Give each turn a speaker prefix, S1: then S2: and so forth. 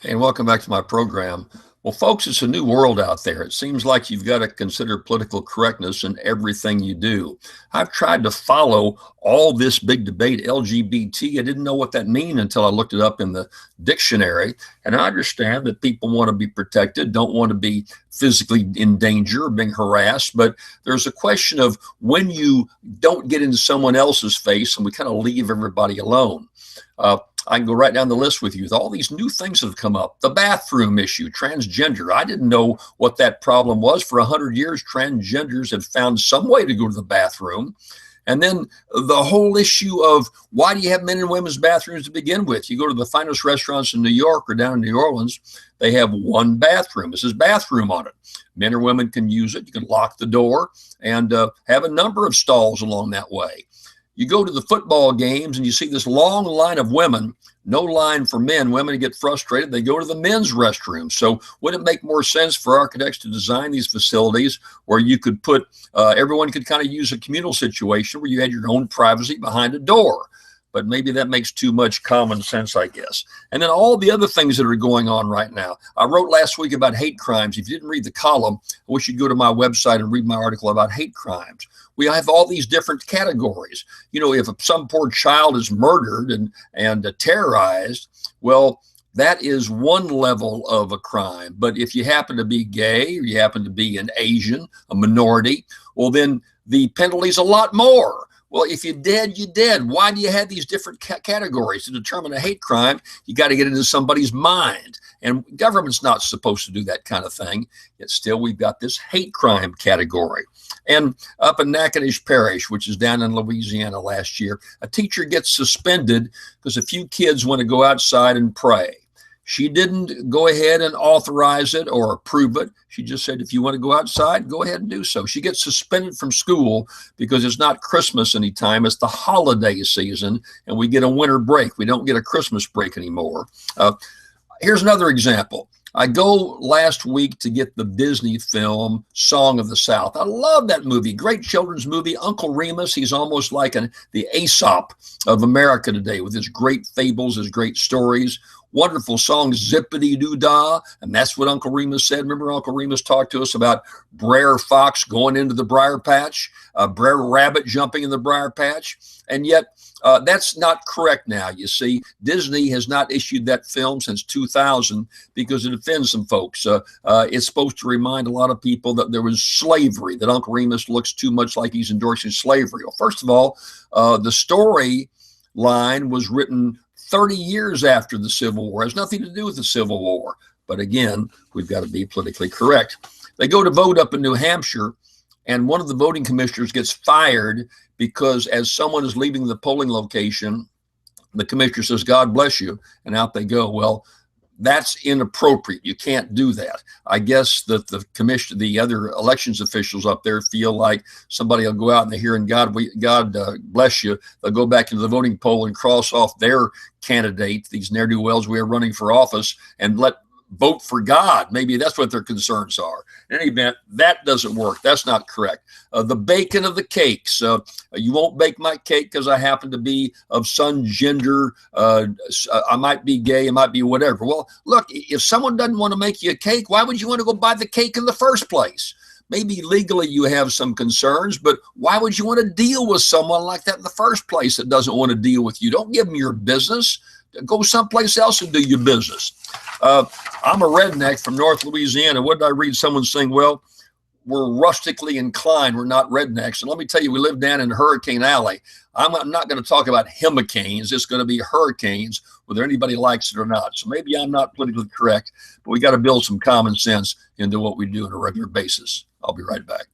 S1: And welcome back to my program. Well, folks, it's a new world out there. It seems like you've got to consider political correctness in everything you do. I've tried to follow all this big debate, LGBT. I didn't know what that meant until I looked it up in the dictionary. And I understand that people want to be protected, don't want to be physically in danger or being harassed. But there's a question of when you don't get into someone else's face and we kind of leave everybody alone. I can go right down the list with you with all these new things that have come up. The bathroom issue, transgender. I didn't know what that problem was. For 100 years, transgenders have found some way to go to the bathroom. And then the whole issue of why do you have men and women's bathrooms to begin with? You go to the finest restaurants in New York or down in New Orleans, they have one bathroom. It says bathroom on it. Men or women can use it. You can lock the door and have a number of stalls along that way. You go to the football games and you see this long line of women, no line for men. Women get frustrated. They go to the men's restroom. So wouldn't it make more sense for architects to design these facilities where you could put, everyone could kind of use a communal situation where you had your own privacy behind a door? But maybe that makes too much common sense, I guess. And then all the other things that are going on right now. I wrote last week about hate crimes. If you didn't read the column, I wish you'd go to my website and read my article about hate crimes. We have all these different categories. You know, if some poor child is murdered and terrorized, well, that is one level of a crime. But if you happen to be gay or you happen to be an Asian, a minority, well, then the penalty's a lot more. Well, if you're dead, you're dead. Why do you have these different categories? To determine a hate crime, you got to get into somebody's mind. And government's not supposed to do that kind of thing. Yet still, we've got this hate crime category. And up in Natchitoches Parish, which is down in Louisiana last year, a teacher gets suspended because a few kids want to go outside and pray. She didn't go ahead and authorize it or approve it. She just said, if you want to go outside, go ahead and do so. She gets suspended from school because it's not Christmas anytime. It's the holiday season, and we get a winter break. We don't get a Christmas break anymore. Here's another example. I go last week to get the Disney film Song of the South. I love that movie. Great children's movie. Uncle Remus, he's almost like the Aesop of America today with his great fables, his great stories. Wonderful song, Zippity Doo Dah. And that's what Uncle Remus said. Remember, Uncle Remus talked to us about Brer Fox going into the briar patch, Brer Rabbit jumping in the briar patch. And yet, that's not correct now. You see, Disney has not issued that film since 2000 because it offends some folks. It's supposed to remind a lot of people that there was slavery, that Uncle Remus looks too much like he's endorsing slavery. Well, first of all, the story line was written 30 years after the Civil War. It has nothing to do with the Civil War. But again, we've got to be politically correct. They go to vote up in New Hampshire, and one of the voting commissioners gets fired because as someone is leaving the polling location, the commissioner says, God bless you, and out they go. Well, that's inappropriate. You can't do that. I guess that the other elections officials up there feel like somebody will go out and they're hearing God bless you. They'll go back into the voting poll and cross off their candidate, these ne'er-do-wells we are running for office, and vote for God. Maybe that's what their concerns are. In any event, that doesn't work. That's not correct. The baking of the cakes. You won't bake my cake because I happen to be of some gender. I might be gay. I might be whatever. Well, look, if someone doesn't want to make you a cake, why would you want to go buy the cake in the first place? Maybe legally you have some concerns, but why would you want to deal with someone like that in the first place that doesn't want to deal with you? Don't give them your business. Go someplace else and do your business. I'm a redneck from North Louisiana. What did I read? Someone saying, well, we're rustically inclined. We're not rednecks. And let me tell you, we live down in Hurricane Alley. I'm not going to talk about hurricanes. It's going to be hurricanes, whether anybody likes it or not. So maybe I'm not politically correct, but we got to build some common sense into what we do on a regular basis. I'll be right back.